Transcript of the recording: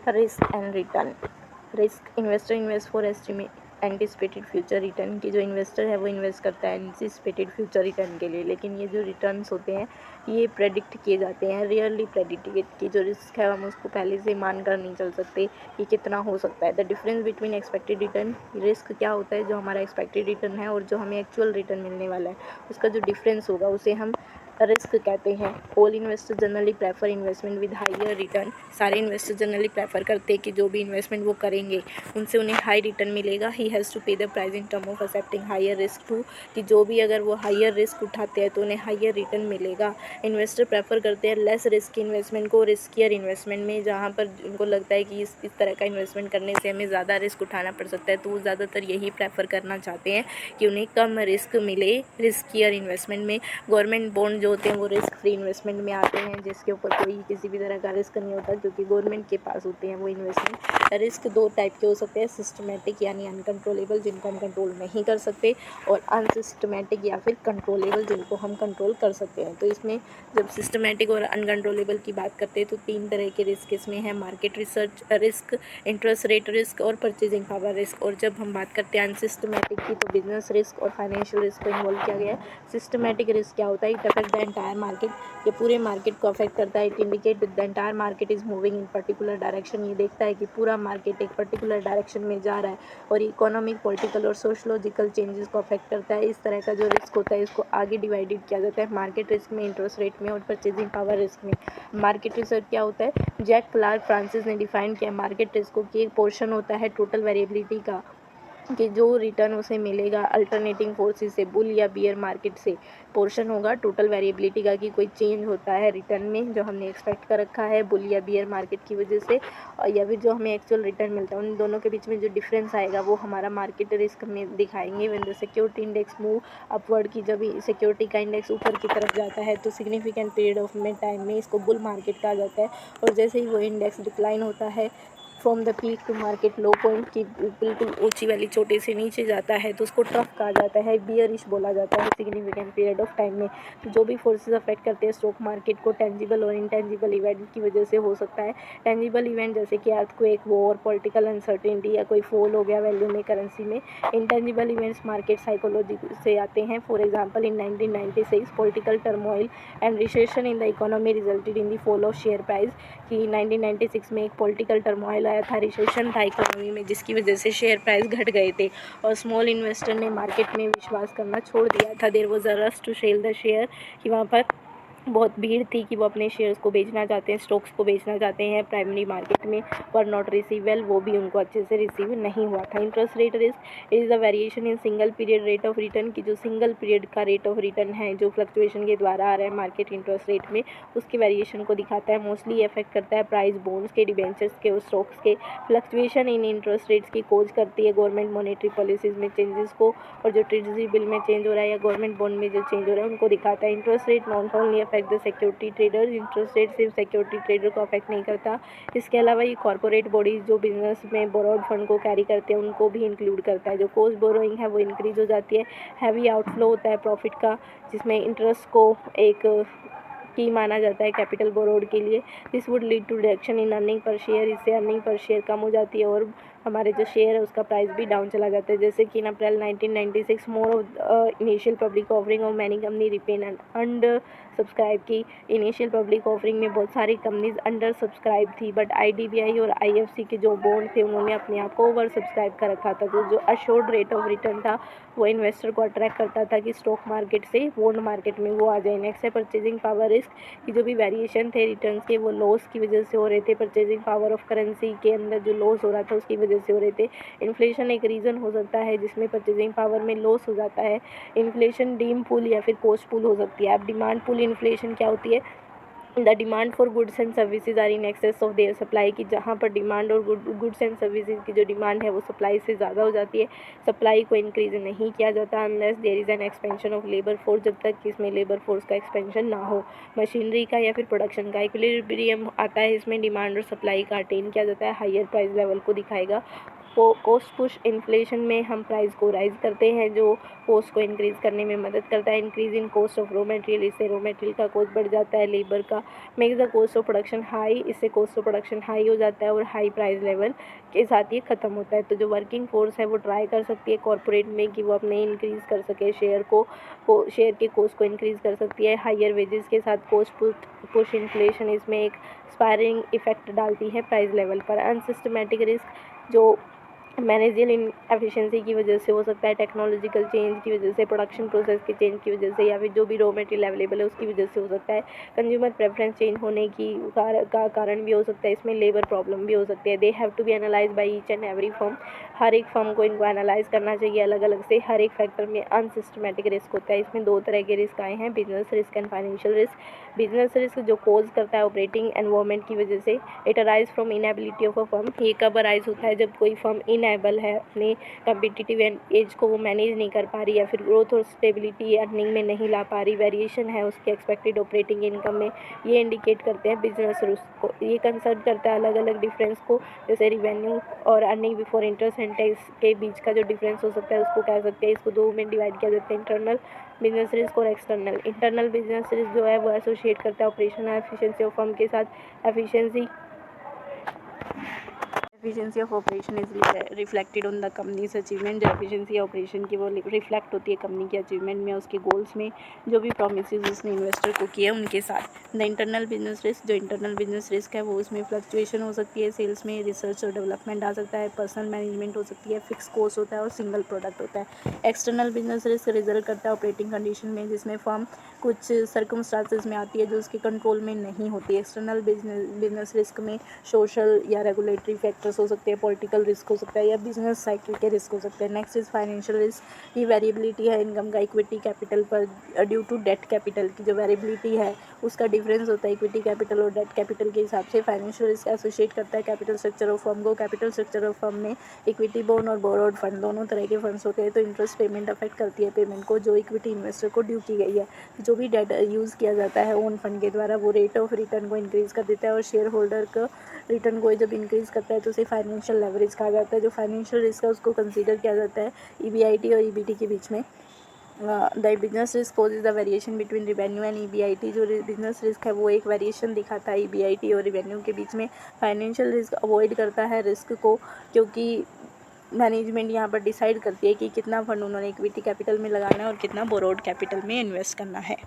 Risk and return. Risk, investor invest for anticipated future return, कि जो investor है वो इन्वेस्ट करता है एंटिसिपेटेड फ्यूचर रिटर्न के लिए, लेकिन ये जो रिटर्न्स होते हैं ये प्रेडिक्ट किए जाते हैं, रियरली प्रेडिक्टेड, कि जो रिस्क है हम उसको पहले से मान कर नहीं चल सकते कि कितना हो सकता है। The difference between expected return, risk क्या होता है, जो हमारा एक्सपेक्टेड रिटर्न है और जो हमें एक्चुअल रिटर्न मिलने वाला है उसका जो डिफरेंस होगा उसे हम रिस्क कहते हैं। All investor generally prefer investment with higher return, सारे इन्वेस्टर जनरली प्रेफर करते हैं कि जो भी इन्वेस्टमेंट वो करेंगे उनसे उन्हें हाई रिटर्न मिलेगा। He has to pay the price in term of accepting higher risk too, कि जो भी अगर वो हाइयर रिस्क उठाते हैं तो उन्हें हाइयर रिटर्न मिलेगा। इन्वेस्टर प्रेफर करते हैं लेस रिस्क इन्वेस्टमेंट को रिस्कियर इन्वेस्टमेंट में, जहाँ पर उनको लगता है कि इस तरह का इन्वेस्टमेंट करने से हमें ज़्यादा रिस्क उठाना पड़ सकता है, तो वो ज़्यादातर यही प्रेफर करना चाहते हैं कि उन्हें कम रिस्क मिले रिस्कियर इन्वेस्टमेंट में। गवर्नमेंट बॉन्ड जो होते हैं वो रिस्क फ्री इन्वेस्टमेंट में आते हैं, जिसके ऊपर कोई किसी भी तरह का रिस्क नहीं होता, क्योंकि गवर्नमेंट के पास होते हैं वो इन्वेस्टमेंट। रिस्क दो टाइप के हो सकते हैं, सिस्टमेटिक यानी अनकंट्रोलेबल जिनको हम कंट्रोल नहीं कर सकते, और अनसिस्टमेटिक या फिर कंट्रोलेबल जिनको हम कंट्रोल कर सकते हैं। तो इसमें जब सिस्टमेटिक और अनकंट्रोलेबल की बात करते हैं तो तीन तरह के रिस्क इसमें है, market research risk, interest rate risk और परचेजिंग पावर रिस्क। और जब हम बात करते हैं अनसिस्टमेटिक की तो बिजनेस रिस्क और फाइनेंशियल रिस्क को इन्वॉल्व किया गया है। सिस्टमेटिक रिस्क क्या होता है, it affect the entire market, ये पूरे मार्केट को अफेक्ट करता है। It indicate the entire market is moving in particular direction, ये देखता है कि पूरा मार्केट एक पर्टिकुलर डायरेक्शन में जा रहा है। और इकोनॉमिक, पॉलिटिकल और सोशलॉजिकल चेंजेस को अफेक्ट करता है। इस तरह का जो रिस्क होता है इसको आगे डिवाइडेड किया जाता है मार्केट रिस्क में, इंटरेस्ट रेट में और परचेजिंग पावर रिस्क में। मार्केट रिस्क क्या होता है, जैक क्लार्क फ्रांसिस ने डिफाइन किया मार्केट रिस्क को कि एक पोर्शन होता है टोटल वेरिएबिलिटी का, कि जो रिटर्न उसे मिलेगा अल्टरनेटिंग फोर्सेस से, बुल या बियर मार्केट से, पोर्शन होगा टोटल वेरिएबिलिटी का, कि कोई चेंज होता है रिटर्न में जो हमने एक्सपेक्ट कर रखा है बुल या बियर मार्केट की वजह से, या फिर जो हमें एक्चुअल रिटर्न मिलता है, उन दोनों के बीच में जो डिफरेंस आएगा वो हमारा मार्केट रिस्क में दिखाएंगे। When the security index move upward, की जब सिक्योरिटी का इंडेक्स ऊपर की तरफ जाता है तो सिग्निफिकेंट पीरियड ऑफ में टाइम में इसको बुल मार्केट कहा जाता है। और जैसे ही वो इंडेक्स डिक्लाइन होता है from the peak to market low point, की बिल्कुल ऊंची वाली चोटी से नीचे जाता है तो उसको ट्रफ कहा जाता है, बियरिश बोला जाता है सिग्निफिकेंट पीरियड ऑफ टाइम में। तो जो भी फोर्सेस अफेक्ट करते हैं स्टॉक मार्केट को, टेंजिबल और इंटेंजिबल इवेंट की वजह से हो सकता है। टेंजिबल इवेंट जैसे कि अर्थक्वेक, वॉर, पॉलिटिकल अनसर्टेनिटी या कोई फॉल हो गया वैल्यू में, करेंसी में। इंटेंजिबल इवेंट्स मार्केट साइकोलॉजी से आते हैं। For example in 1996 political turmoil and recession in the economy resulted in the fall of share price, कि 1996 में एक पॉलिटिकल टर्मोइल आया था, रिसेशन था इकोनॉमी में, जिसकी वजह से शेयर प्राइस घट गए थे और स्मॉल इन्वेस्टर ने मार्केट में विश्वास करना छोड़ दिया था। There was a rush to sell the share, कि वहाँ पर बहुत भीड़ थी कि वो अपने शेयर्स को बेचना चाहते हैं, स्टॉक्स को बेचना चाहते हैं प्राइमरी मार्केट में, पर नॉट रिसीव वेल, वो भी उनको अच्छे से रिसीव नहीं हुआ था। Interest rate risk is the variation in single period rate of return, की जो सिंगल पीरियड का रेट ऑफ रिटर्न है जो फ्लक्चुएशन के द्वारा आ रहा है मार्केट इंटरेस्ट रेट में, उसके वेरिएशन को दिखाता है। मोस्टली इफेक्ट करता है प्राइस बॉन्ड्स के, डिबेंचर्स के और स्टॉक्स के। फ्लक्चुएशन इन इंटरेस्ट रेट्स की कोज करती है गवर्नमेंट मॉनेटरी पॉलिसीज में चेंजेस को, और जो ट्रेजरी बिल में चेंज हो रहा है या गवर्नमेंट बॉन्ड में जो चेंज हो रहा है उनको दिखाता है। Interest rate not only affect the security traders, interest rate सिर्फ सिक्योरिटी ट्रेडर को अफेक्ट नहीं करता, इसके अलावा ये कॉर्पोरेट बॉडीज जो बिजनेस में बोरोड फंड को कैरी करते हैं उनको भी इंक्लूड करता है। जो कॉस्ट बोरोइंग है वो इंक्रीज हो जाती है, हैवी आउटफ्लो होता है प्रॉफिट का, जिसमें इंटरेस्ट को एक की माना जाता है कैपिटल बोरोड के लिए। This would lead to reduction in earning per share, इससे अर्निंग पर शेयर कम हो जाती है और हमारे जो शेयर है उसका प्राइस भी डाउन चला जाता है। जैसे कि इन अप्रैल 1996 more of initial public offering of many company ripen under subscribe की, इनिशियल पब्लिक ऑफरिंग में बहुत सारी कंपनीज अंडर सब्सक्राइब थी, बट आईडीबीआई और आईएफसी के जो बॉन्ड थे उन्होंने अपने आप को ओवर सब्सक्राइब कर रखा था। तो जो अश्योर्ड रेट ऑफ रिटर्न था वो इन्वेस्टर को अट्रैक्ट करता था कि स्टॉक मार्केट से बॉन्ड मार्केट में वो आ जाए। नेक्स्ट है परचेजिंग पावर रिस्क, कि जो भी वेरिएशन थे रिटर्न्स के वो लॉस की वजह से हो रहे थे, परचेजिंग पावर ऑफ करेंसी के अंदर जो लॉस हो रहा था उसकी वजह से हो रहे थे। इन्फ्लेशन एक रीज़न हो सकता है जिसमें परचेजिंग पावर में लॉस हो जाता है। इन्फ्लेशन डीम पुल या फिर पोस्ट पुल हो सकती है। अब डिमांड पुल इन्फ्लेशन क्या होती है, the demand for goods and services are in excess of their supply, की जहाँ पर डिमांड और गुड्स एंड सर्विसेज की जो डिमांड है वो सप्लाई से ज़्यादा हो जाती है, सप्लाई को इंक्रीज नहीं किया जाता unless there is an expansion of labour force, जब तक कि इसमें लेबर फोर्स का एक्सपेंशन ना हो। मशीनरी का या फिर प्रोडक्शन का इक्विलिब्रियम आता है, इसमें डिमांड और सप्लाई का अटेन किया जाता है, हायर प्राइस लेवल को दिखाएगा। कॉस्ट पुश इन्फ्लेशन में हम प्राइस को राइज करते हैं, जो कॉस्ट को इंक्रीज़ करने में मदद करता है। Increase in cost of raw material, इससे रॉ मटेरियल का कॉस्ट बढ़ जाता है। लेबर का makes the cost of production high, इससे कॉस्ट ऑफ प्रोडक्शन हाई हो जाता है और हाई प्राइस लेवल के साथ ये ख़त्म होता है। तो जो वर्किंग फोर्स है वो ट्राई कर सकती है कॉरपोरेट में कि वो अपने इंक्रीज़ कर सके शेयर शेयर के कॉस्ट को इंक्रीज़ कर सकती है। हायर वेजेस के साथ कॉस्ट पुश इन्फ्लेशन इसमें एक स्पायरिंग इफेक्ट डालती है प्राइस लेवल पर। अनसिस्टमेटिक रिस्क जो मैनेजियल इन एफिशिएंसी की वजह से हो सकता है, टेक्नोलॉजिकल चेंज की वजह से, प्रोडक्शन प्रोसेस के चेंज की वजह से, या फिर जो भी रॉ मटेरियल अवेलेबल है उसकी वजह से हो सकता है। कंज्यूमर प्रेफरेंस चेंज होने की का कारण भी हो सकता है। इसमें लेबर प्रॉब्लम भी हो सकती है। They have to be analyse by each and every firm, हर एक फर्म को इनको एनालाइज करना चाहिए अलग अलग से। हर एक फैक्टर में अनसिस्टमेटिक रिस्क होता है। इसमें दो तरह के रिस्क आए हैं, business risk and financial risk. Business risk जो कोज करता है ऑपरेटिंग एनवायरनमेंट की वजह से, it arise from inability of a firm. ये कब अराइज होता है, जब कोई फर्म इनएबल है, अपने कम्पिटिटिव एज को वो मैनेज नहीं कर पा रही, या फिर ग्रोथ और स्टेबिलिटी अर्निंग में नहीं ला पा रही, वेरिएशन है उसके एक्सपेक्टेड ऑपरेटिंग इनकम में, ये इंडिकेट करते हैं बिजनेस रिस्क को। ये कंसर्न करता है अलग अलग डिफरेंस को, जैसे रिवेन्यू और earning before interest and tax के बीच का जो डिफरेंस हो सकता है उसको कह सकते हैं। इसको दो में डिवाइड किया जाता है, इंटरनल बिजनेस रिस्क और एक्सटर्नल। इंटरनल बिजनेस रिस्क जो है वो एसोसिएट करता है ऑपरेशनल एफिशिएंसी ऑफ फर्म के साथ। Efficiency of operation is reflected on the companies achievement. जो एफिशिएंसी ऑपरेशन की वो रिफ्लेक्ट होती है कंपनी के अचीवमेंट में, उसके गोल्स में, जो भी प्रोमिसेस उसने इन्वेस्टर को किए उनके साथ। द इंटरनल बिजनेस रिस्क, जो इंटरनल बिजनेस रिस्क है वो उसमें फ्लक्चुएशन हो सकती है, सेल्स में रिसर्च और डेवलपमेंट आ सकता है, पर्सनल मैनेजमेंट हो सकती है, फिक्स कॉस्ट होता है और सिंगल प्रोडक्ट होता है। एक्सटर्नल बिजनेस रिस्क रिजल्ट करता है ऑपरेटिंग कंडीशन में, जिसमें फर्म कुछ सर्कमस्टांसेस में आती है जो उसके कंट्रोल में नहीं होती। एक्सटर्नल बिजनेस रिस्क में सोशल या रेगुलेटरी फैक्टर्स हो सकते हैं, पॉलिटिकल रिस्क हो सकता है, या बिजनेस साइकिल के रिस्क हो सकते हैं। Next is financial risk. ये वेरिएबिलिटी है इनकम का इक्विटी कैपिटल पर ड्यू टू डेट कैपिटल की जो वेरिएबिलिटी है उसका डिफरेंस होता है इक्विटी कैपिटल और डेट कैपिटल के हिसाब से। फाइनेंशियल रिस्क एसोसिएट करता है कैपिटल स्ट्रक्चर ऑफ फर्म को। कैपिटल स्ट्रक्चर ऑफ फर्म में इक्विटी बॉन्ड और बोरोड फंड दोनों तरह के फंड्स होते हैं, तो इंटरेस्ट पेमेंट अफेक्ट करती है पेमेंट को जो इक्विटी इन्वेस्टर को ड्यू की गई है। जो भी डेट यूज़ किया जाता है ओन फंड के द्वारा वो रेट ऑफ रिटर्न को इंक्रीज़ कर देता है, और शेयर होल्डर का रिटर्न को जब इंक्रीज़ करता है तो उसे फाइनेंशियल लेवरेज कहा जाता है। जो फाइनेंशियल रिस्क है उसको कंसीडर किया जाता है ईबीआईटी और ईबीटी के बीच में। The business risk causes the variation between revenue and EBIT. जो बिजनेस रिस्क है वो एक वेरिएशन दिखाता है ईबीआईटी और रिवेन्यू के बीच में। फाइनेंशियल रिस्क अवॉइड करता है रिस्क को, क्योंकि मैनेजमेंट यहाँ पर डिसाइड करती है कि कितना फंड उन्होंने इक्विटी कैपिटल में लगाना है और कितना बोरोड कैपिटल में इन्वेस्ट करना है।